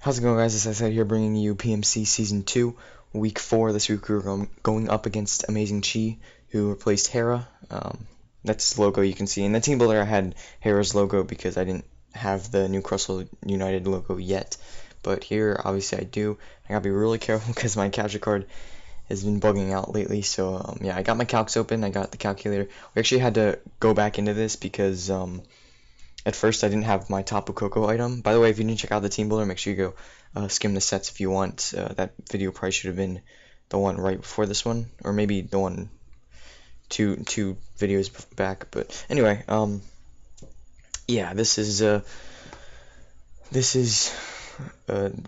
How's it going, guys? As I said here, bringing you PMC Season 2, Week 4. This week we're going up against AmazingChi, who replaced Hera. That's his logo, you can see. In the team builder, I had Hera's logo because I didn't have the Newcrustle United logo yet. But here, obviously, I do. I gotta be really careful because my capture card has been bugging out lately. So, yeah, I got my calcs open. I got the calculator. We actually had to go back into this because at first I didn't have my Tapu Koko item. By the way, if you didn't check out the team builder, make sure you go skim the sets if you want. That video probably should have been the one right before this one, or maybe the one two videos back. But anyway, yeah, this is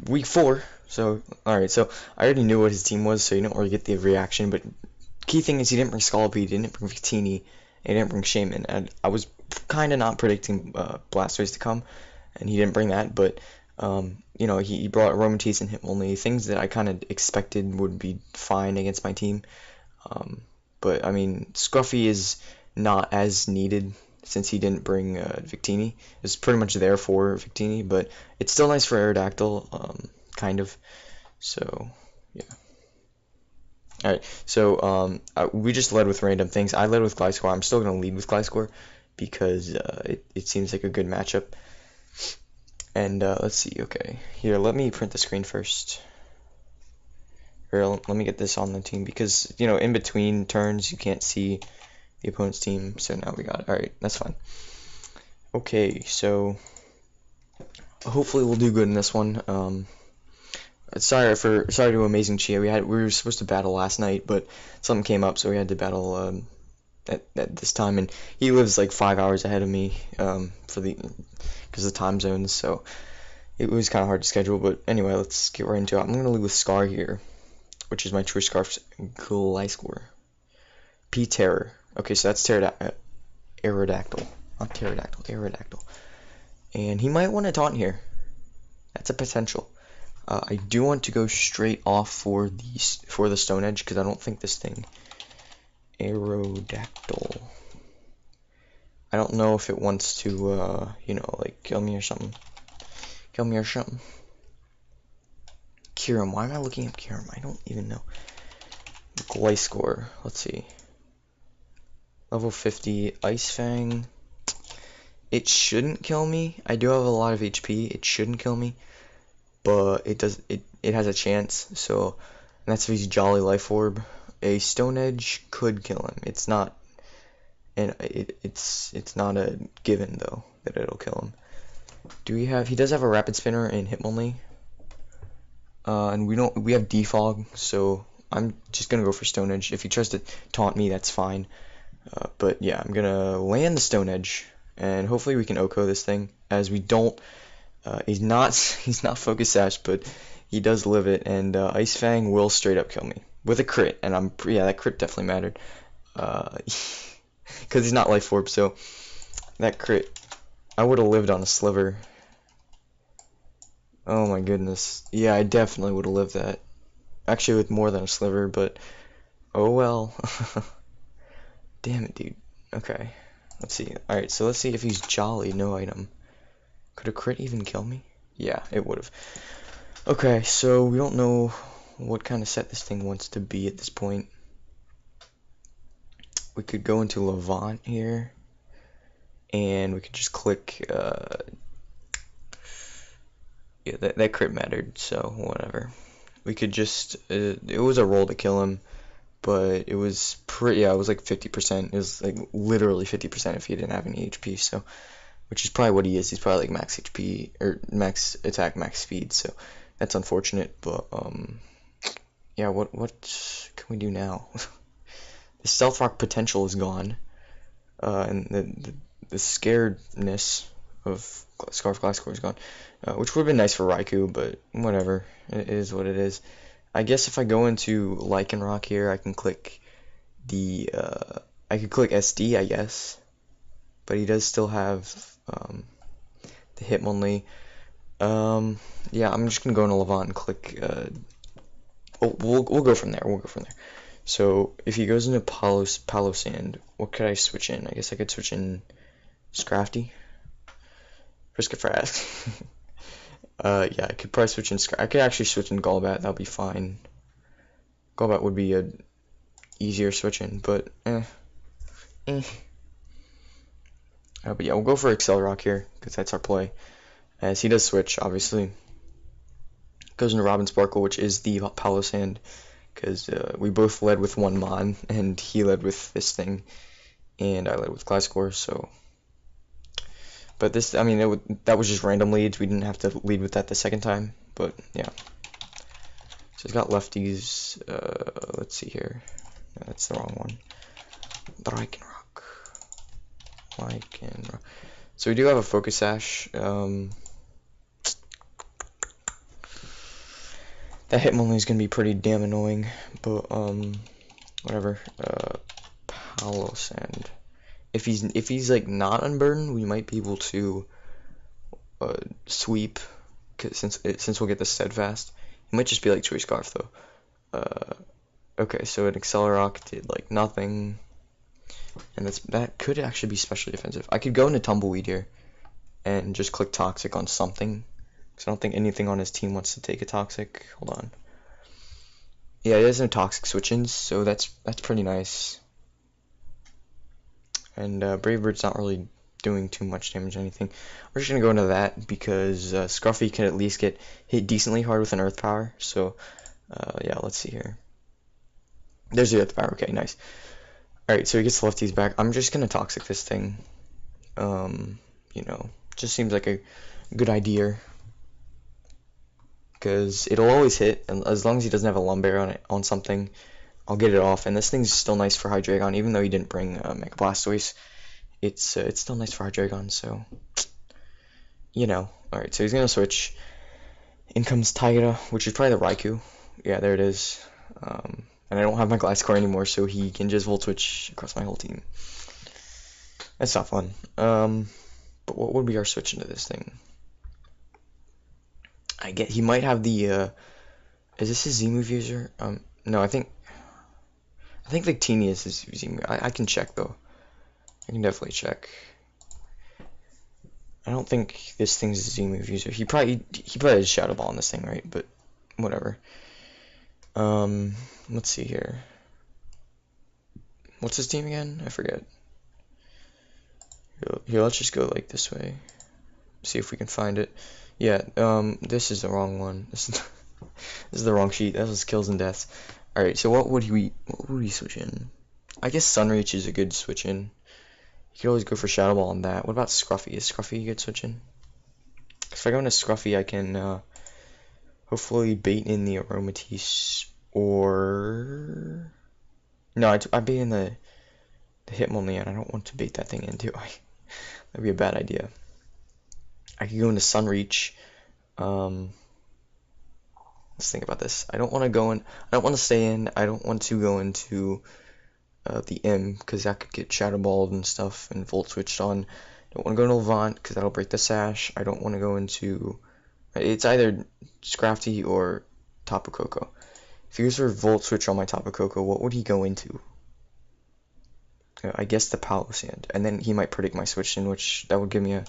week 4. So alright, so I already knew what his team was, so you didn't really get the reaction. But key thing is he didn't bring Scalpy, he didn't bring Victini, he didn't bring Shaman, and I was kind of not predicting Blastoise to come, and he didn't bring that, but you know, he brought Aromatisse and Hitmonlee, things that I kind of expected would be fine against my team. But I mean, Scruffy is not as needed since he didn't bring Victini. It's pretty much there for Victini, but it's still nice for Aerodactyl, kind of. So yeah. Alright, so we just led with random things. I led with Gliscor. I'm still going to lead with Gliscor because it seems like a good matchup. And let's see, okay. Here, let me print the screen first. Here, let me get this on the team because, you know, in between turns you can't see the opponent's team. So now we got it. Alright, that's fine. Okay, so hopefully we'll do good in this one. Sorry to AmazingChi. We were supposed to battle last night, but something came up, so we had to battle at this time. And he lives like 5 hours ahead of me because of the time zones, so it was kind of hard to schedule. But anyway, let's get right into it. I'm gonna lead with Scar here, which is my true Scarf Gliscor. P-Terror. Okay, so that's Aerodactyl, not Pterodactyl, Aerodactyl. And he might want to taunt here. That's a potential. I do want to go straight off for the Stone Edge because I don't think this thing Aerodactyl. I don't know if it wants to you know, like kill me or something. Cure him. Why am I looking up cure him? I don't even know. Gliscor. Let's see. Level 50 Ice Fang. It shouldn't kill me. I do have a lot of HP. It shouldn't kill me. But it does. It has a chance. So, and that's if he's Jolly Life Orb. A Stone Edge could kill him. It's not, and it's not a given though that it'll kill him. He does have a Rapid Spinner and Hitmonlee. And we have Defog, so I'm just gonna go for Stone Edge. If he tries to taunt me, that's fine. But yeah, I'm gonna land the Stone Edge, and hopefully we can OHKO this thing, as we don't. He's not Focus Sash, but he does live it, and Ice Fang will straight up kill me with a crit, and yeah, that crit definitely mattered, because he's not Life Orb, so that crit, I would have lived on a Sliver. Oh my goodness, yeah, I definitely would have lived that, actually with more than a Sliver, but oh well. Damn it, dude. Okay, let's see. Alright, so let's see if he's Jolly, no item. Could a crit even kill me? Yeah, it would have. Okay, so we don't know what kind of set this thing wants to be at this point. We could go into Levant here, and we could just click, yeah, that crit mattered, so whatever. We could just, it was a roll to kill him, but it was yeah, it was like 50%. It was like literally 50% if he didn't have any HP, so, which is probably what he is. He's probably like max HP, or max attack, max speed, so that's unfortunate, but, yeah, what can we do now? The Stealth Rock potential is gone, and the scaredness of Scarf Gliscor is gone, which would have been nice for Raikou, but whatever, it is what it is. I guess if I go into Lycanroc here, I can click I could click SD, I guess, but he does still have the Hitmonlee. Yeah, I'm just gonna go into Levant and click. We'll go from there. So if he goes into Palo-Sand, what could I switch in? I guess I could switch in Scrafty. Risk-a-Frat. Yeah, I could probably switch in. I could actually switch in Golbat. That'll be fine. Golbat would be a easier switch in, but eh. But yeah, we'll go for Accelerock here because that's our play. As he does switch, obviously. Goes into Robin Sparkle, which is the Palo Sand, because we both led with one Mon, and he led with this thing, and I led with Gliscor, so. But this, I mean, that was just random leads. We didn't have to lead with that the second time, but yeah. So he's got lefties. Let's see here. No, that's the wrong one. Lycanroc. So we do have a Focus Sash. That Hitmonlee is gonna be pretty damn annoying, but whatever. Palo Sand. If he's like not unburdened, we might be able to sweep, since we'll get the Steadfast. It might just be like Choice Scarf though. Okay, so an Accelerock did like nothing, and that could actually be specially defensive. I could go into Tumbleweed here and just click Toxic on something, because I don't think anything on his team wants to take a Toxic. Hold on. Yeah, he has no Toxic switch-ins, so that's pretty nice. And Brave Bird's not really doing too much damage or anything. We're just going to go into that because Scruffy can at least get hit decently hard with an Earth Power. So, yeah, let's see here. There's the Earth Power. Okay, nice. Alright, so he gets the lefties back. I'm just going to Toxic this thing. You know, just seems like a good idea. Because it'll always hit, and as long as he doesn't have a Lumberry on something, I'll get it off. And this thing's still nice for Hydreigon, even though he didn't bring Mega Blastoise. It's still nice for Hydreigon, so you know. Alright, so he's gonna switch. In comes Taiga, which is probably the Raikou. Yeah, there it is. And I don't have my Gliscor anymore, so he can just Volt Switch across my whole team. That's not fun. But what would be our switch into this thing? He might have the is this his Z-move user? No, I think like Teeny is his Z-move. I can check though. I can definitely check. I don't think this thing's a Z-move user. He probably has Shadow Ball on this thing, right? But whatever. Let's see here. What's his team again? I forget. Here, let's just go like this way. See if we can find it. Yeah, this is the wrong one. This is the wrong sheet. That was kills and deaths. Alright, so what would we switch in? I guess Sunreach is a good switch in. You could always go for Shadow Ball on that. What about Scruffy? Is Scruffy a good switch in? If I go into Scruffy, I can hopefully bait in the Aromatisse, or no, I bait in the Hitmonlee, and I don't want to bait that thing in, do I? That'd be a bad idea. I could go into Sunreach. Let's think about this. I don't want to go in. I don't want to stay in. I don't want to go into the M, because that could get Shadow Balled and stuff and Volt Switched on. I don't want to go into Levant because that'll break the Sash. I don't want to go into. It's either Scrafty or Tapu Koko. If he goes for Volt Switch on my Tapu Koko, what would he go into? I guess the Palo Sand, and then he might predict my switch in, which that would give me an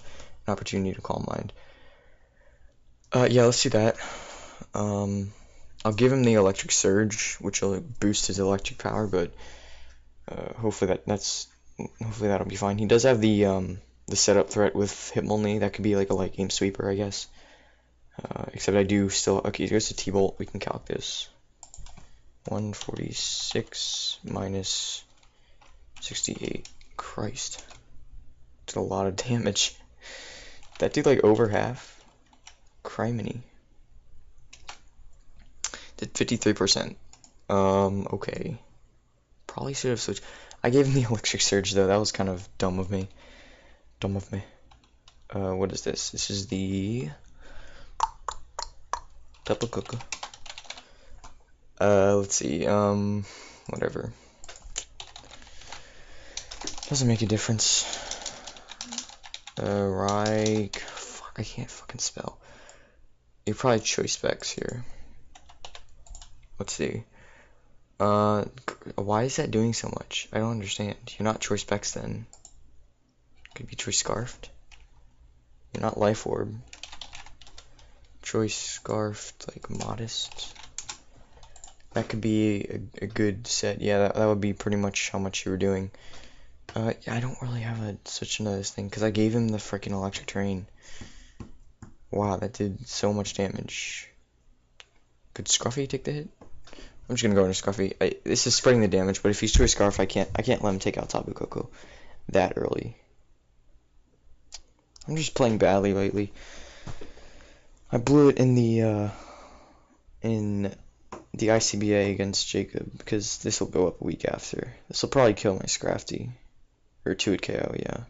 opportunity to Calm Mind. Yeah, let's do that. I'll give him the Electric Surge, which will boost his electric power, but hopefully that'll be fine. He does have the setup threat with Hitmonlee. That could be like a late game sweeper, I guess. Except I do still. Okay, he goes to T-Bolt. We can calc this. 146 minus 68. Christ, did a lot of damage. That did like over half. Criminy. Did 53%. Okay. Probably should have switched. I gave him the Electric Surge though. That was kind of dumb of me. What is this? This is the Tapu Koko. Let's see. Whatever. Doesn't make a difference. Fuck, I can't fucking spell. You probably Choice Specs here. Let's see. Why is that doing so much? I don't understand. You're not Choice Specs then. Could be Choice Scarfed. You're not Life Orb. Choice Scarfed, like Modest. That could be a good set. Yeah, that would be pretty much how much you were doing. Yeah, I don't really have a switch into this thing because I gave him the freaking Electric Terrain. Wow, that did so much damage. Could Scruffy take the hit? I'm just gonna go into Scruffy. This is spreading the damage, but if he's Choice Scarf, I can't let him take out Tapu Koko that early. I'm just playing badly lately. I blew it in the ICBA against Jacob because this will go up a week after. This will probably kill my Scrafty. Or 2-hit KO, yeah.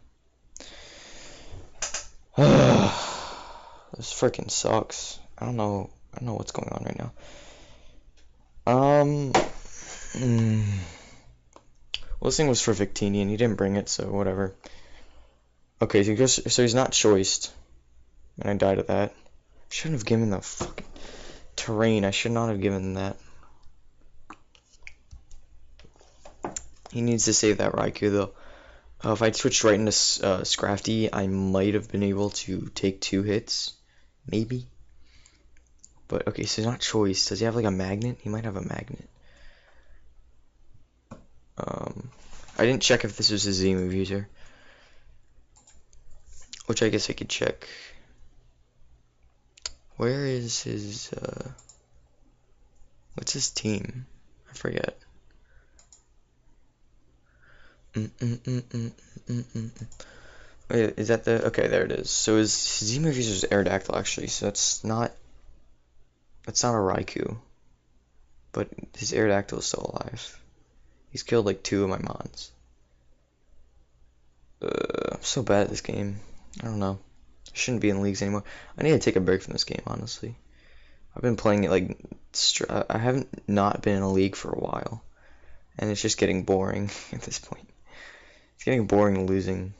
This freaking sucks. I don't know what's going on right now. Well, this thing was for Victini and he didn't bring it, so whatever. Okay, so he's not choiced. And I died of that. Shouldn't have given the fucking terrain. I should not have given that. He needs to save that Raikou though. If I'd switched right into Scrafty, I might have been able to take 2 hits. Maybe. But, okay, so he's not choice. Does he have, like, a magnet? He might have a magnet. I didn't check if this was his Z-move user. Which I guess I could check. Where is his, what's his team? I forget. Wait, is that the... Okay, there it is. So his Z-move user is Aerodactyl, actually, so that's not a Raikou. But his Aerodactyl is still alive. He's killed, like, 2 of my Mons. I'm so bad at this game. I don't know. I shouldn't be in leagues anymore. I need to take a break from this game, honestly. I've been playing it, like... I haven't not been in a league for a while. And it's just getting boring at this point. It's getting boring losing.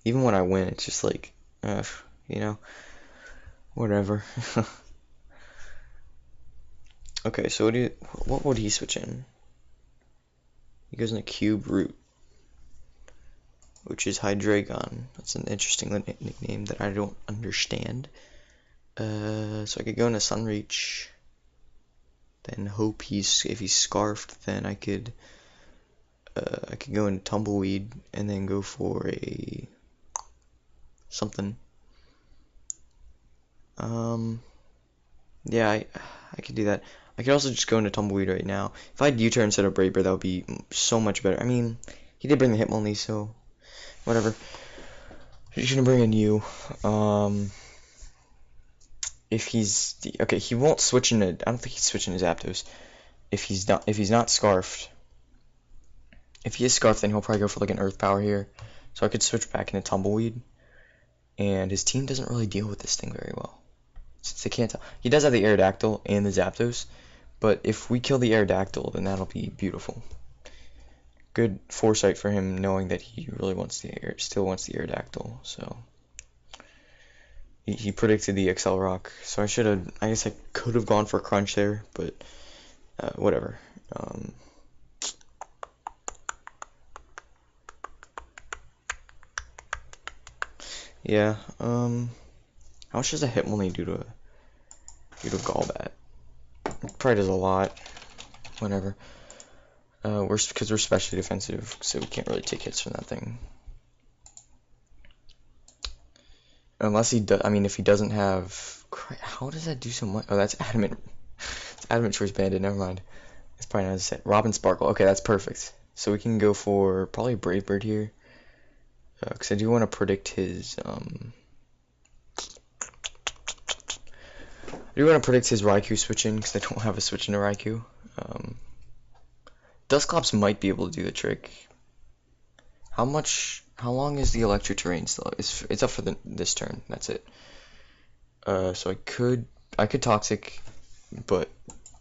Even when I win, it's just like, you know, whatever. Okay, so what would he switch in? He goes in a Cube Root, which is Hydreigon. That's an interesting nickname that I don't understand. So I could go into Sunreach, then hope if he's Scarfed, then I could go into Tumbleweed and then go for a something. Yeah, I could do that. I could also just go into Tumbleweed right now. If I had U-turn instead of Braver, that would be so much better. I mean, he did bring the Hitmonlee, so whatever. He's gonna bring in U. If he's okay, he won't switch into. I don't think he's switching his Zapdos. If he's not Scarfed. If he is Scarfed, then he'll probably go for like an Earth Power here. So I could switch back into Tumbleweed. And his team doesn't really deal with this thing very well. Since they can't tell. He does have the Aerodactyl and the Zapdos. But if we kill the Aerodactyl, then that'll be beautiful. Good foresight for him, knowing that he really still wants the Aerodactyl. So he predicted the Excel Rock. So I guess I could have gone for a Crunch there, but whatever. Yeah, how much does a Hitmonlee do to Golbat? It probably does a lot. Whatever. Because we're specially defensive, so we can't really take hits from that thing. Unless he does, I mean, if he doesn't have... How does that do so much? Oh, that's Adamant. It's Adamant Choice Bandit, never mind. It's probably not a set. Robin Sparkle, okay, that's perfect. So we can go for probably Brave Bird here. Because I do want to predict his, Raikou switching, because I don't have a switch into Raikou. Dusclops might be able to do the trick. How long is the Electric Terrain still? It's up for this turn, that's it. So I could Toxic,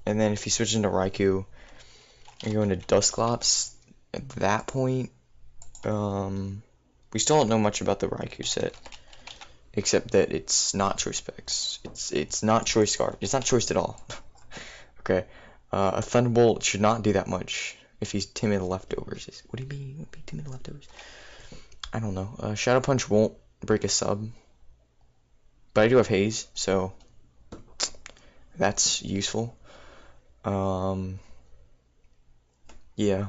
and then if he switches into Raikou, and go into Dusclops, at that point, we still don't know much about the Raikou set, except that it's not Choice Specs. It's not Choice Scarf. It's not choiced at all. Okay, a Thunderbolt should not do that much if he's Timid Leftovers. Would he be Timid Leftovers? I don't know. Shadow Punch won't break a sub, but I do have Haze, so That's useful. Yeah.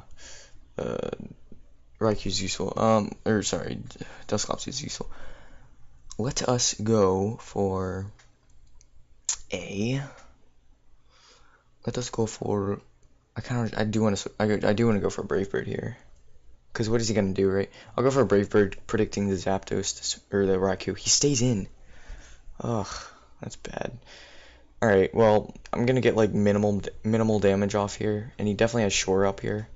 Uh, Raikyu's useful. Or sorry, Dusclops is useful. Let us go for a. Let us go for. I do want to go for Brave Bird here. Cause what is he gonna do, right? I'll go for a Brave Bird, predicting the Zapdos or the Raikou. He stays in. Ugh, that's bad. All right, well, I'm gonna get like minimal damage off here, and he definitely has Shore Up here.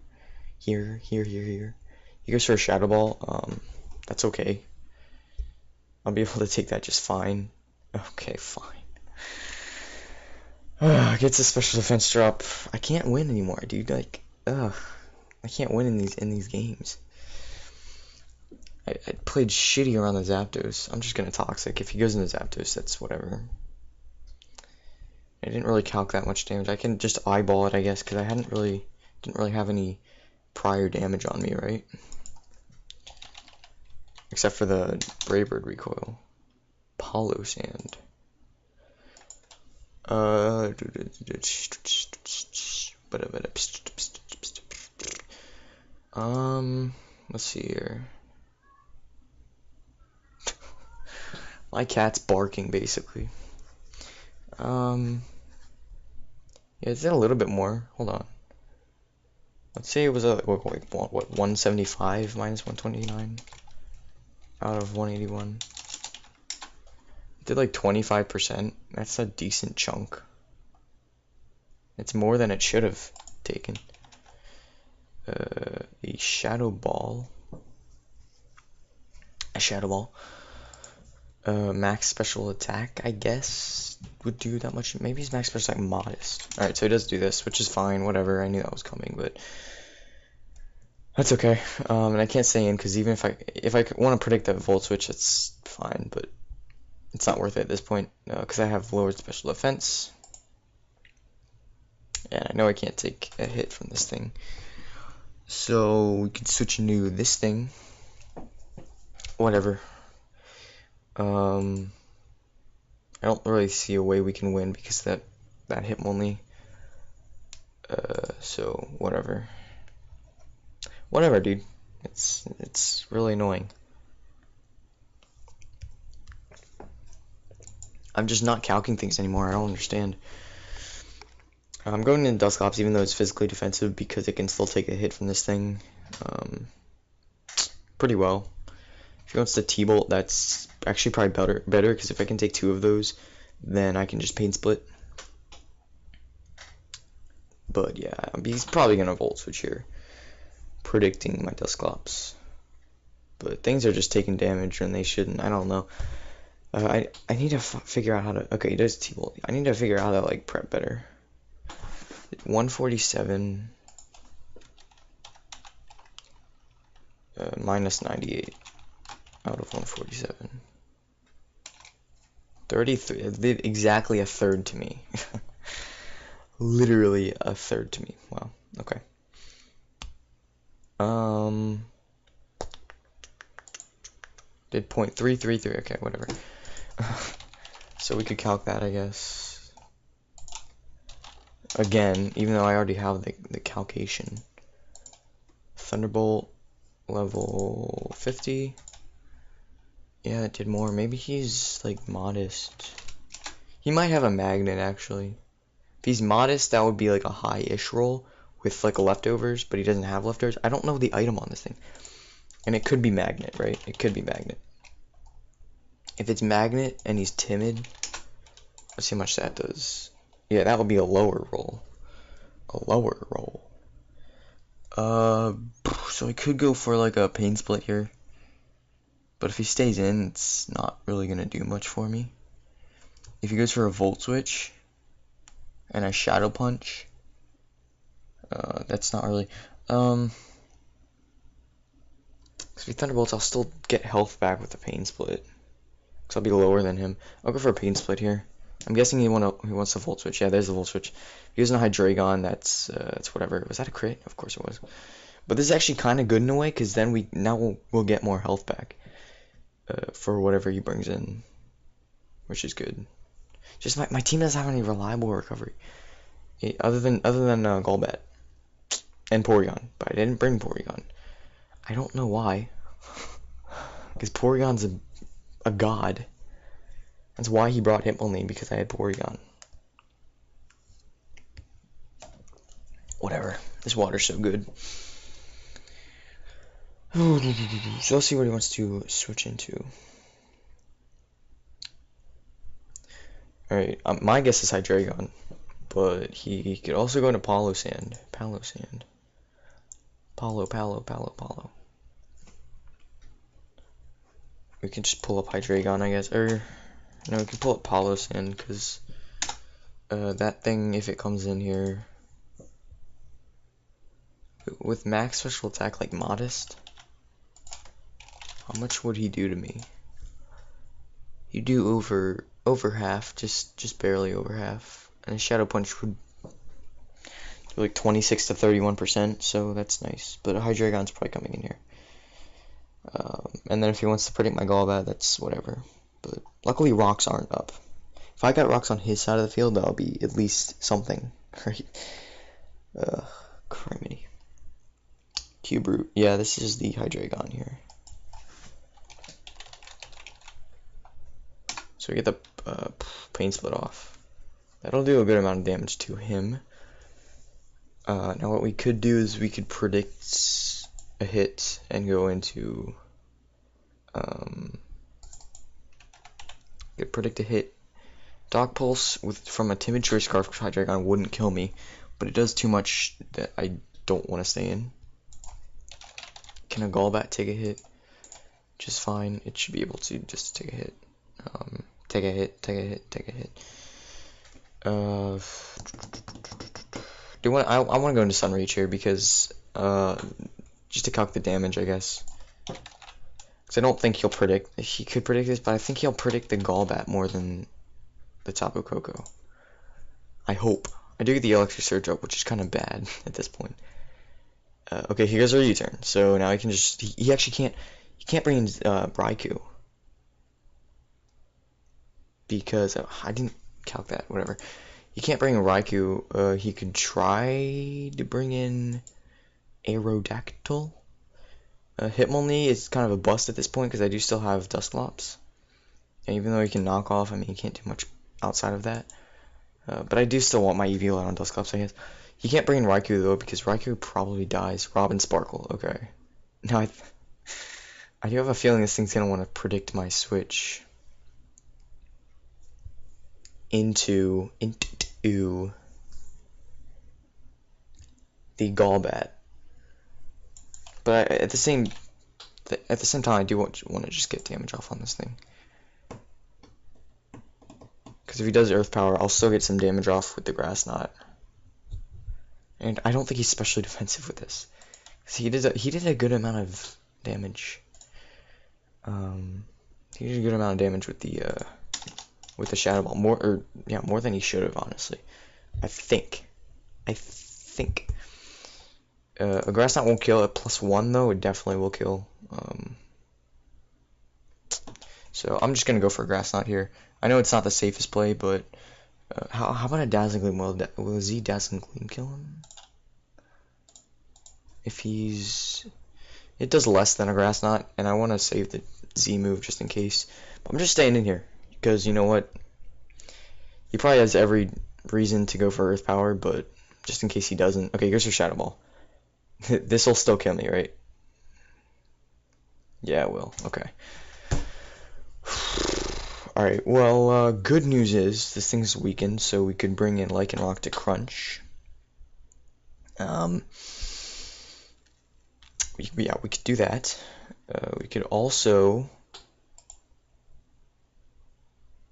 Here. He goes for a Shadow Ball. That's okay. I'll be able to take that just fine. Okay, fine. Gets a special defense drop. I can't win anymore, dude. Like, I can't win in these games. I played shitty around the Zapdos. I'm just gonna Toxic. If he goes into Zapdos, that's whatever. I didn't really calc that much damage. I can just eyeball it, I guess, because I didn't really have any prior damage on me, right? Except for the Brave Bird recoil. Palo Sand. Let's see here. My cat's barking, basically. Yeah, it's a little bit more. Hold on. Let's say it was a what 175 minus 129 out of 181. It did like 25%. That's a decent chunk. It's more than it should have taken. A Shadow Ball. Max special attack, I guess, would do that much. Maybe his max special attack modest. Alright, so he does do this, which is fine, whatever. I knew that was coming, but that's okay. And I can't stay in because even if I want to predict that Volt Switch, it's fine, but it's not worth it at this point because I have lowered special defense. And I know I can't take a hit from this thing. So we can switch into this thing. Whatever. I don't really see a way we can win because that hit only. So whatever. Whatever, dude. It's really annoying. I'm just not calcing things anymore. I don't understand. I'm going into Dusclops even though it's physically defensive because it can still take a hit from this thing. Pretty well. If he wants to T-Bolt, that's actually probably better because if I can take 2 of those, then I can just Pain Split. But yeah, he's probably gonna Volt Switch here, predicting my Dusclops. But things are just taking damage when they shouldn't. I don't know. I need to figure out how to. Okay, he does T-Bolt. I need to figure out how to like prep better. 147 minus 98 out of 147. 33. It did exactly a third to me. Literally a third to me. Wow. Okay. Did 0.333. Okay, whatever. So we could calc that, I guess. Again, even though I already have the calcation. Thunderbolt level 50. Yeah, it did more. Maybe he's like modest. He might have a magnet actually. If he's modest, that would be like a high-ish roll with like leftovers, but he doesn't have leftovers. I don't know the item on this thing. And it could be magnet, right? It could be magnet. If it's magnet and he's timid, let's see how much that does. Yeah, that would be a lower roll. A lower roll. So I could go for like a Pain Split here. But if he stays in, it's not really gonna do much for me. If he goes for a Volt Switch and a Shadow Punch, that's not really. Because if he Thunderbolts, I'll still get health back with the Pain Split. Because I'll be lower than him. I'll go for a Pain Split here. I'm guessing he wants a Volt Switch. Yeah, there's a Volt Switch. If he using a Hydreigon, that's whatever. Was that a crit? Of course it was. But this is actually kind of good in a way, because then we'll get more health back for whatever he brings in, which is good. Just my team doesn't have any reliable recovery. Other than Golbat and Porygon, but I didn't bring Porygon. I don't know why. Because Porygon's a god. That's why he brought Hitmonlee, because I had Porygon. Whatever. This water's so good. So let's see what he wants to switch into. Alright, my guess is Hydreigon, but he could also go into Palo Sand. Palo. We can just pull up Hydreigon, I guess, or no, we can pull up Palo Sand, because that thing, if it comes in here with max special attack like Modest, how much would he do to me? He'd do over half, just barely over half, and a Shadow Punch would do like 26 to 31%, so that's nice. But a Hydreigon's probably coming in here. And then if he wants to predict my Golbat, that's whatever. But luckily rocks aren't up. If I got rocks on his side of the field, that'll be at least something, right? Criminy. Cubroot. Yeah, this is the Hydreigon here. So we get the Pain Split off. That'll do a good amount of damage to him. Now what we could do is we could predict a hit and go into predict a hit. Dog Pulse from a Timid Choice Scarf Hydreigon wouldn't kill me, but it does too much that I don't want to stay in. Can a Golbat take a hit? Just fine. It should be able to just take a hit. Take a hit. I want to go into Sunreach here because just to calc the damage, I guess. Because I don't think he'll predict. He could predict this, but I think he'll predict the Golbat more than the Tapu Koko. I hope. I do get the Elixir Surge up, which is kind of bad at this point. Okay, here goes our U-turn. So now he can just. He actually can't. He can't bring in Raikou. Because I didn't calc that. Whatever. He can't bring in Raikou. He could try to bring in Aerodactyl. Hitmonlee is kind of a bust at this point because I do still have Dusclops. And even though he can knock off, I mean, he can't do much outside of that. But I do still want my EV out on Dusclops, I guess. He can't bring in Raikou, though, because Raikou probably dies. Robin Sparkle, okay. Now, I do have a feeling this thing's going to want to predict my switch into the Golbat. But at the same time, I do want to just get damage off on this thing. Because if he does Earth Power, I'll still get some damage off with the Grass Knot. And I don't think he's especially defensive with this. Because he did a good amount of damage. He did a good amount of damage with the Shadow Ball. More than he should have, honestly. I think. A Grass Knot won't kill. At +1 though, it definitely will kill. So I'm just gonna go for a Grass Knot here. I know it's not the safest play, but how about a Dazzling Gleam? Will Z Dazzling Gleam kill him? If he's... It does less than a Grass Knot, and I want to save the Z move just in case. But I'm just staying in here, because you know what? He probably has every reason to go for Earth Power, but just in case he doesn't... Okay, here's your Shadow Ball. This will still kill me, right? Yeah, it will. Okay. Alright, well, good news is this thing's weakened, so we could bring in Lycanroc to crunch. We could do that. We could also...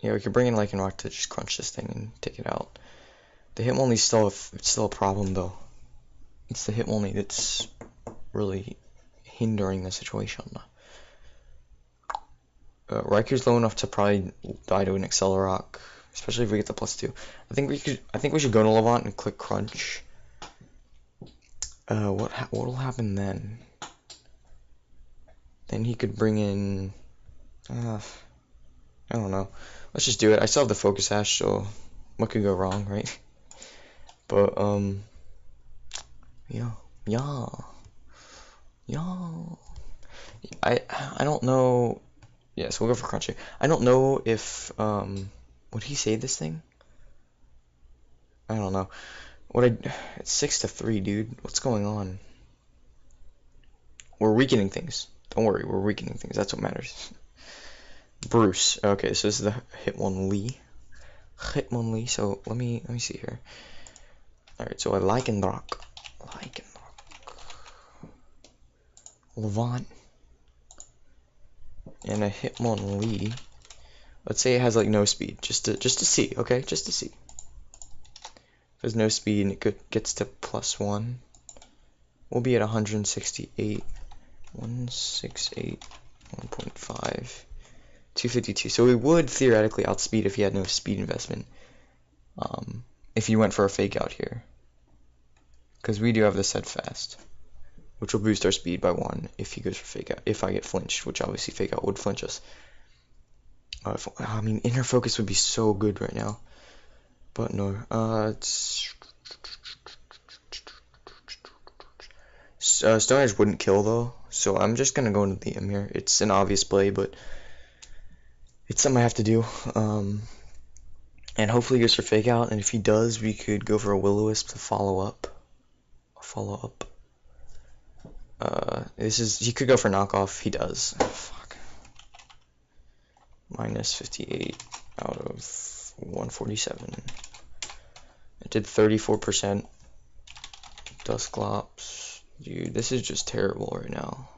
Yeah, we could bring in Lycanroc to just crunch this thing and take it out. The Hitmonlee's still a problem, though. It's the Hitmonlee that's really hindering the situation. Raikou's low enough to probably die to an Accelerock, especially if we get the +2. I think we should go to Levant and click Crunch. What'll happen then? Then he could bring in. I don't know. Let's just do it. I still have the focus hash, so what could go wrong, right? But yeah, yeah, yeah. I don't know. Yeah, so we'll go for Crunchy. I don't know if would he save this thing? I don't know. It's 6-3, dude. What's going on? We're weakening things. Don't worry, we're weakening things. That's what matters. Bruce. Okay, so this is the Hitmonlee. Hitmonlee. So let me see here. All right, so I Lycanroc, Levant, and a Hitmonlee. Let's say it has like no speed, just to see, okay, just to see. If there's no speed and it gets to +1, we'll be at 168, 168, 1.5, 252. So we would theoretically outspeed if he had no speed investment. If he went for a fake out here, because we do have the set fast, which will boost our speed by 1 if he goes for fake out. If I get flinched, which obviously fake out would flinch us. I mean, inner focus would be so good right now, but no. Stone Edge wouldn't kill though, so I'm just gonna go into the M here. It's an obvious play, but it's something I have to do. And hopefully he goes for fake out, and if he does, we could go for a Will-O-Wisp to follow up. He could go for knockoff. He does. Oh, fuck. Minus 58 out of 147. It did 34%. Dusclops. Dude, this is just terrible right now.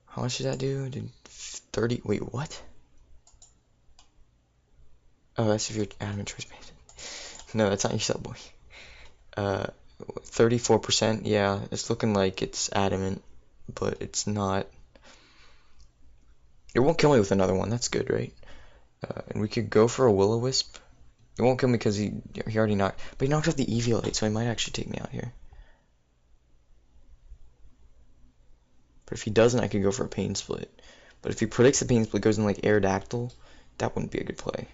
How much did that do? Did 30? Wait, what? Oh, that's if you're adamant choice based. No, that's not your sub boy. 34%. Yeah, it's looking like it's adamant, but it's not. It won't kill me with another one. That's good, right? And we could go for a Will-O-Wisp. It won't kill me because he already knocked. But he knocked off the Eviolite, so he might actually take me out here. But if he doesn't, I could go for a Pain Split. But if he predicts the Pain Split goes in like Aerodactyl, that wouldn't be a good play.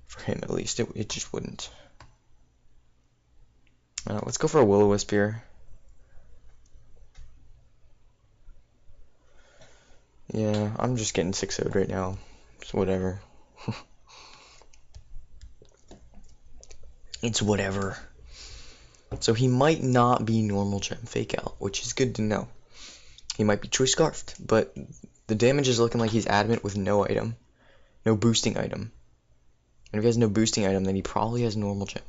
For him, at least. It just wouldn't. Let's go for a Will-O-Wisp here. Yeah, I'm just getting 6-0'd right now. So whatever. It's whatever. So he might not be normal gem fake out, which is good to know. He might be choice scarfed, but the damage is looking like he's adamant with no item. No boosting item. And if he has no boosting item, then he probably has normal gem.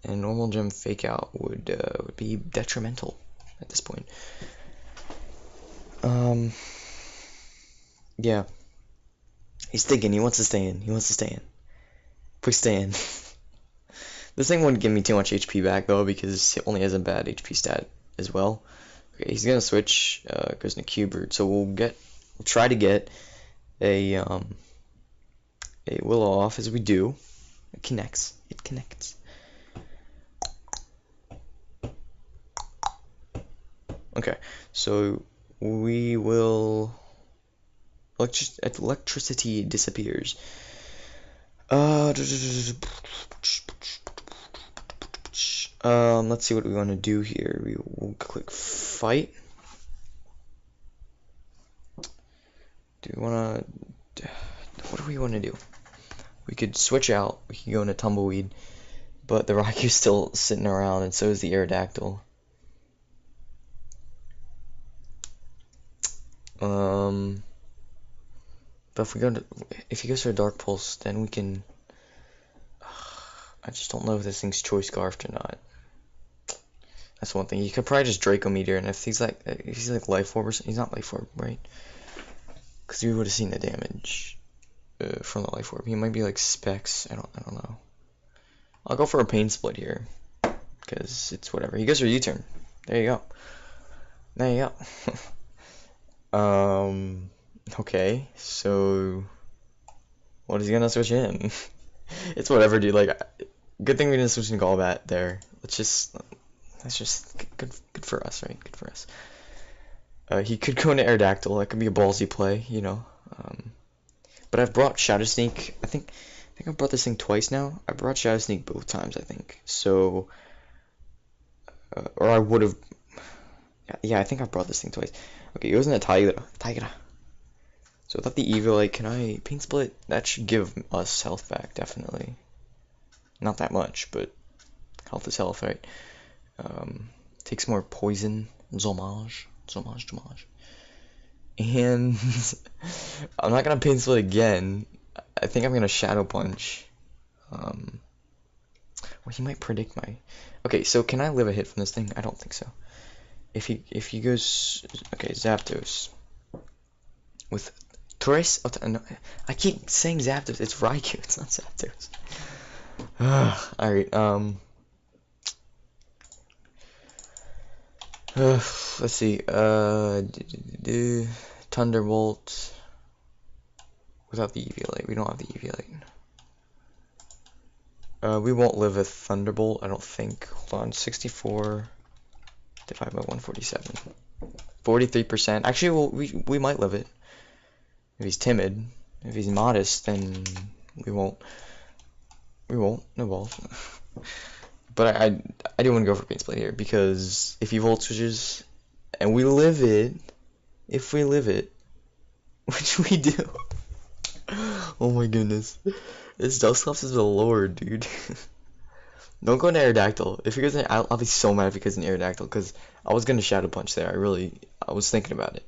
And normal gem fake out would be detrimental at this point. Yeah. He's thinking, he wants to stay in. Please stay in. This thing wouldn't give me too much HP back though, because it only has a bad HP stat as well. Okay, he's gonna switch, goes into Cubert, so we'll try to get a Willow off as we do. It connects. Okay, so we will electricity disappears. Let's see what we want to do here. We will click fight. What do we want to do? We could switch out. We could go into Tumbleweed, but the Raiku's still sitting around, and so is the Aerodactyl. But if he goes for a Dark Pulse, then we can. I just don't know if this thing's choice scarfed or not. That's one thing. You could probably just Draco Meteor, and if he's like Life Orb or something, he's not Life Orb, right? Because we would have seen the damage from the Life Orb. He might be like Specs. I don't know. I'll go for a Pain Split here, because it's whatever. He goes for U-turn. There you go. Okay, so what is he gonna switch in? It's whatever, dude. Like, good thing we didn't switch in Golbat there. That's just good for us, right? Good for us. He could go into Aerodactyl. That could be a ballsy play, you know. But I've brought Shadow Sneak. I think I've brought this thing twice now. I brought Shadow Sneak both times, I think. So, or I would have. Yeah, I think I brought this thing twice. Okay, it wasn't a Tigra. So without the Eviolite, can I Pain Split? That should give us health back, definitely. Not that much, but health is health, right? Takes more poison. Zomage. And I'm not gonna Pain Split again. I think I'm gonna Shadow Punch. Well, he might predict my. Okay, so can I live a hit from this thing? I don't think so. If he goes, okay, Zapdos with Torres. Oh, no, I keep saying Zapdos. It's Raikou. It's not Zapdos. All right. Let's see. Thunderbolt without the Eviolite. We don't have the Eviolite. We won't live a Thunderbolt, I don't think. Hold on, 64 divided by 147. 43%. Actually, well, we might live it. If he's timid, if he's modest, then we won't. No balls. But I do want to go for Pain Split here, because if he Volt Switches and we live it, if we live it, which we do. Oh my goodness. This Dusclops is a lord, dude. Don't go into Aerodactyl. If he goes in, I'll be so mad if he goes in Aerodactyl, because I was gonna Shadow Punch there. I was thinking about it.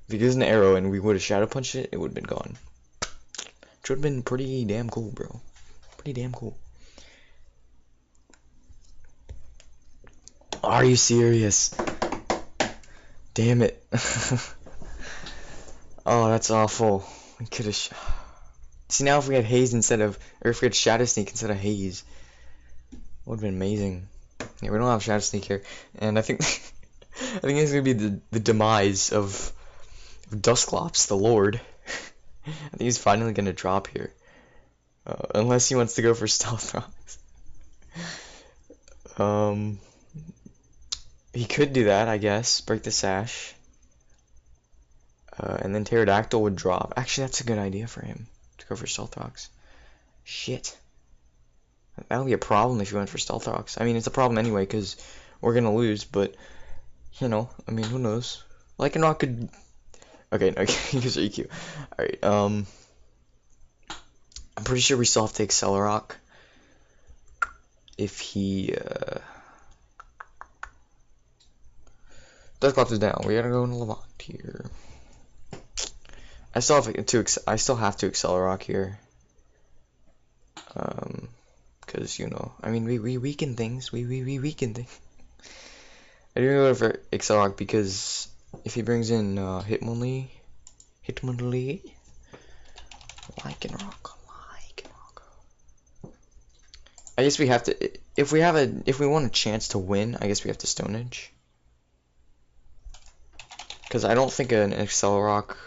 If he goes in Arrow and we would have Shadow Punched it, it would have been gone. Which would have been pretty damn cool, bro. Pretty damn cool. Are you serious? Damn it. Oh, that's awful. We could have. See, now if we had Haze instead of, or if we had Shadow Sneak instead of Haze, would have been amazing. Yeah, we don't have Shadow Sneak here, and I think I think it's gonna be the demise of Dusclops, the Lord. I think he's finally gonna drop here, unless he wants to go for Stealth Rocks. He could do that, I guess. Break the Sash, and then Pterodactyl would drop. Actually, that's a good idea for him. Go for Stealth Rocks. Shit. That would be a problem if you went for Stealth Rocks. I mean, it's a problem anyway, because we're going to lose, but, you know, I mean, who knows? Lycanroc could... Okay, no, here's EQ. Alright, I'm pretty sure we still have to Accelerock. If he, Dusclops is down. We gotta go into Levant here. I still have to Accelerock here, because you know, I mean, we weaken things. We weaken things. I do go for Accelerock because if he brings in Hitmonlee, Lycanroc. I guess we have to. If we want a chance to win, I guess we have to Stone Edge. Because I don't think an Accelerock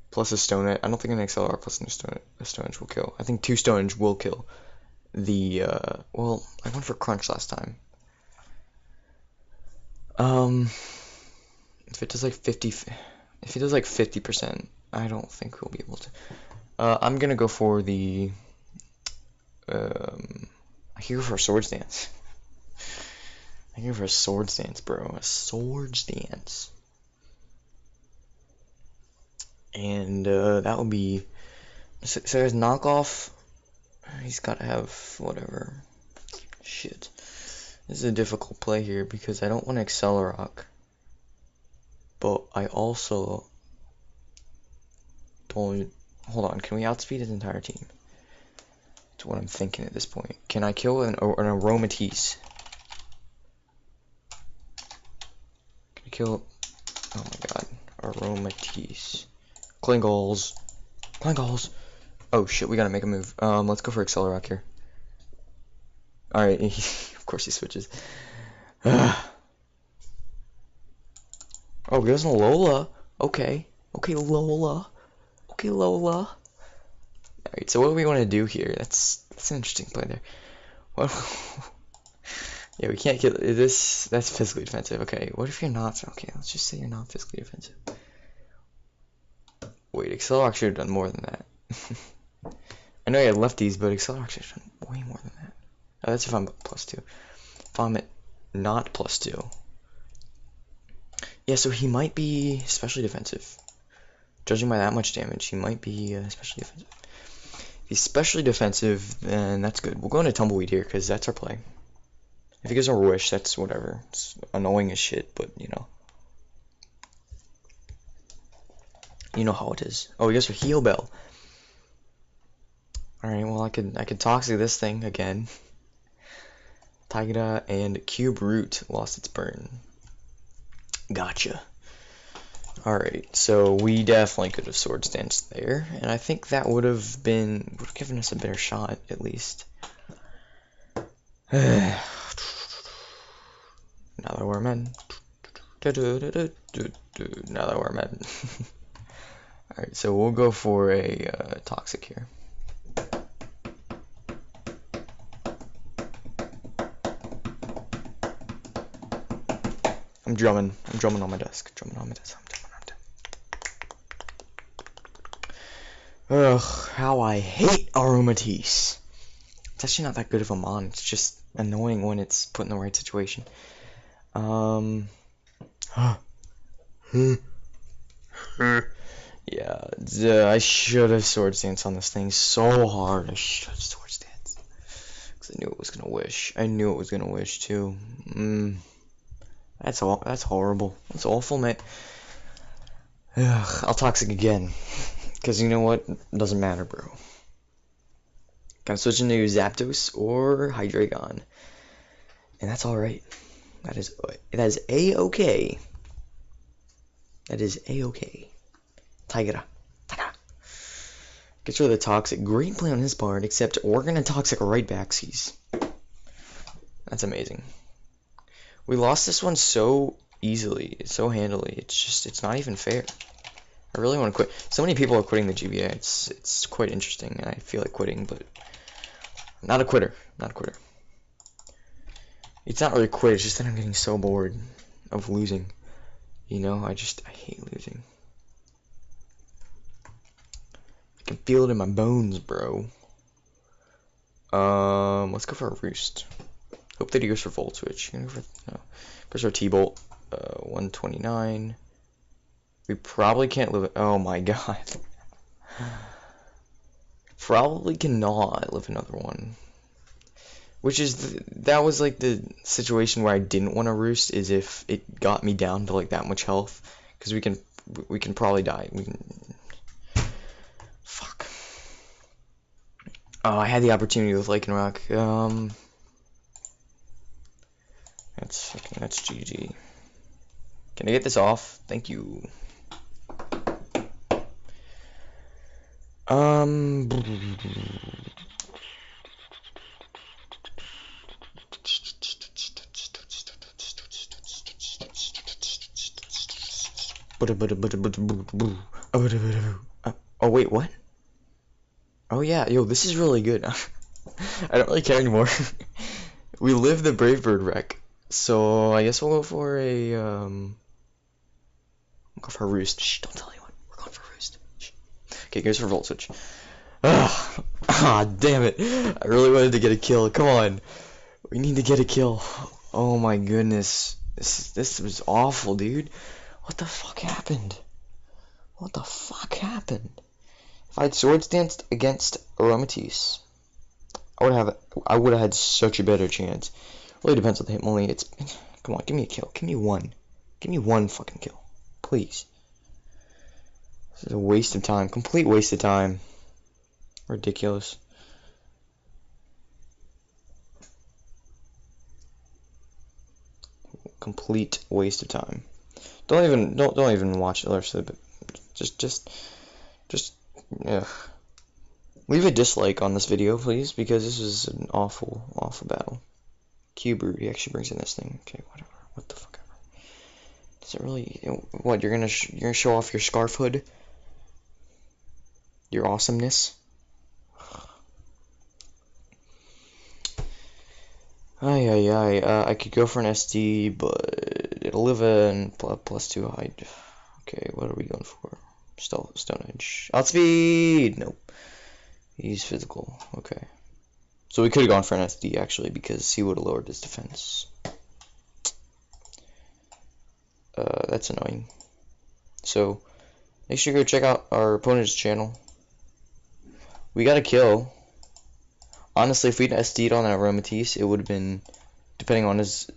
plus a Stone Edge. I don't think an Accelerock plus a Stone Edge will kill. I think 2 Stone Edge will kill. Well, I went for Crunch last time. If it does like 50%, I don't think we'll be able to. I'm gonna go for the. I can go for a Swords Dance. I can go for a Swords Dance, bro. A Swords Dance. And that would be. So there's knockoff. He's gotta have whatever. Shit. This is a difficult play here because I don't want to Accelerock. But I also don't. Hold on, can we outspeed his entire team? That's what I'm thinking at this point. Can I kill an Aromatisse? Can I kill... Oh my god. Aromatisse. Klingles. Oh shit, we gotta make a move. Let's go for Accelerock here. Alright, of course he switches. Oh, he goes in Lola. Okay, Lola. Alright, so what do we want to do here? That's an interesting play there. Well, yeah, we can't kill this. That's physically defensive. Okay, what if you're not? Okay, let's just say you're not physically defensive. Wait, Accelerock should have done more than that. I know he had lefties, but Accelerock should have done way more than that. Oh, that's if I'm +2. If I'm at not +2. Yeah, so he might be especially defensive. Judging by that much damage, he might be especially defensive. If he's especially defensive, then that's good. We'll go into Tumbleweed here, because that's our play. If he gives our Wish, that's whatever. It's annoying as shit, but, you know. You know how it is. Oh, he goes for Heal Bell. Alright, well, I could Toxic this thing again. Tigida and Cube Root lost its burn. Gotcha. Alright, so we definitely could have Swords Danced there, and I think that would have given us a better shot, at least. Now that we're men. Now that we're men. Alright, so we'll go for a Toxic here. I'm drumming on my desk. Ugh, how I hate Aromatisse. It's actually not that good of a mon, it's just annoying when it's put in the right situation. Yeah, I should have Swords Dance on this thing so hard. I should have Swords Dance. Because I knew it was gonna Wish. I knew it was gonna Wish too. That's horrible. That's awful, mate. Ugh, I'll Toxic again. Because you know what? It doesn't matter, bro. Can I switch into Zapdos or Hydreigon? And that's alright. That is A-okay. That is A-okay. Tigera. Gets rid of the Toxic. Great play on his part, except we're gonna Toxic right back. That's amazing. We lost this one so easily, so handily. It's not even fair. I really want to quit. So many people are quitting the GBA. It's quite interesting, and I feel like quitting, but I'm not a quitter. Not a quitter. It's not really quit. It's just that I'm getting so bored of losing. You know, I hate losing. I can feel it in my bones, bro. Let's go for a Roost. Hope that he goes for Volt Switch. No. Goes for T-Bolt. 129. We probably can't live it. Oh my god. Probably cannot live another one. Which is, that was like the situation where I didn't want to Roost, is if it got me down to like that much health. Because we can probably die. Fuck. Oh, I had the opportunity with Lycanroc. That's GG. Can I get this off? Thank you. Oh wait, what? Oh yeah, yo, this is really good. I don't really care anymore. We live the Brave Bird wreck. So I guess we'll go for a Roost. Shh, don't tell anyone. We're going for Roost. Shh. Okay, goes for Volt Switch. Damn it. I really wanted to get a kill. Come on. We need to get a kill. Oh my goodness. This was awful, dude. What the fuck happened? What the fuck happened? If I had Swords Danced against Aromatisse, I would have had such a better chance. Really depends on the Hitmonlee. Come on, give me a kill. Give me one. Give me one fucking kill. Please. This is a waste of time. Complete waste of time. Ridiculous. Complete waste of time. Don't even watch the rest of it. Just leave a dislike on this video, please, because this is an awful battle. Cube, he actually brings in this thing. Okay, whatever. What the fuck ever. Does it really? What, you're gonna show off your scarf hood? Your awesomeness? I could go for an SD, but it'll live in +2 height. Okay, what are we going for? Still Stone Edge. Outspeed! Nope. He's physical. Okay. So we could have gone for an SD actually because he would have lowered his defense. That's annoying. So make sure you go check out our opponent's channel. We got a kill. Honestly, if we'd SD'd on that Aromatisse, it would have been, depending on his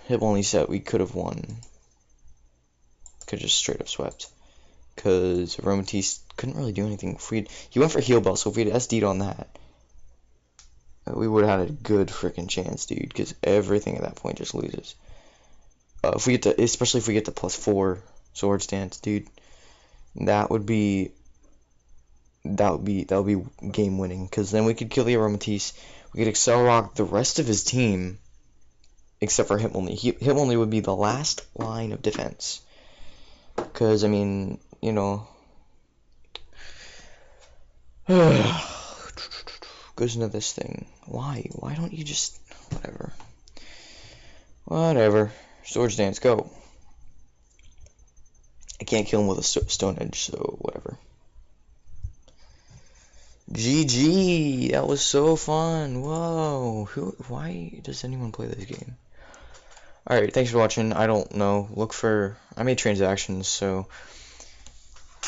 hip only set, we could have won. Could just straight up swept. Because Aromatisse couldn't really do anything. He went for Heal Bell, so if we'd SD'd on that, we would have had a good freaking chance, dude. Because everything at that point just loses. If we get to, especially if we get to +4 Swords Dance, dude, that would be game winning. Because then we could kill the Aromatisse. We could Excel Rock the rest of his team, except for Hitmonlee. Hitmonlee would be the last line of defense. Because, I mean, you know, goes into this thing. Why don't you just, whatever. Swords Dance, go. I can't kill him with a Stone Edge, so whatever. GG, that was so fun. Whoa, why does anyone play this game? Alright, thanks for watching. I don't know. I made transactions, so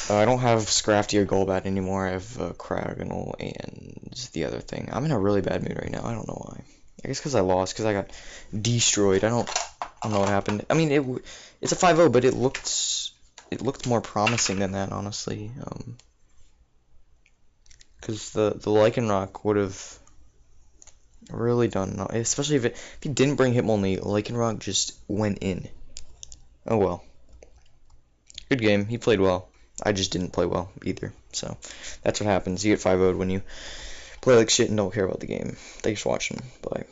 I don't have Scrafty or Golbat anymore. I have Cragonal and the other thing. I'm in a really bad mood right now. I don't know why. I guess because I lost, because I got destroyed. I don't know what happened. I mean, it's a 5-0, but it looked more promising than that, honestly. Because the Lycanroc would have really done, especially if he didn't bring Hitmonlee. Lycanroc just went in. Oh well. Good game. He played well. I just didn't play well either. So that's what happens. You get 5-0'd when you play like shit and don't care about the game. Thanks for watching. Bye.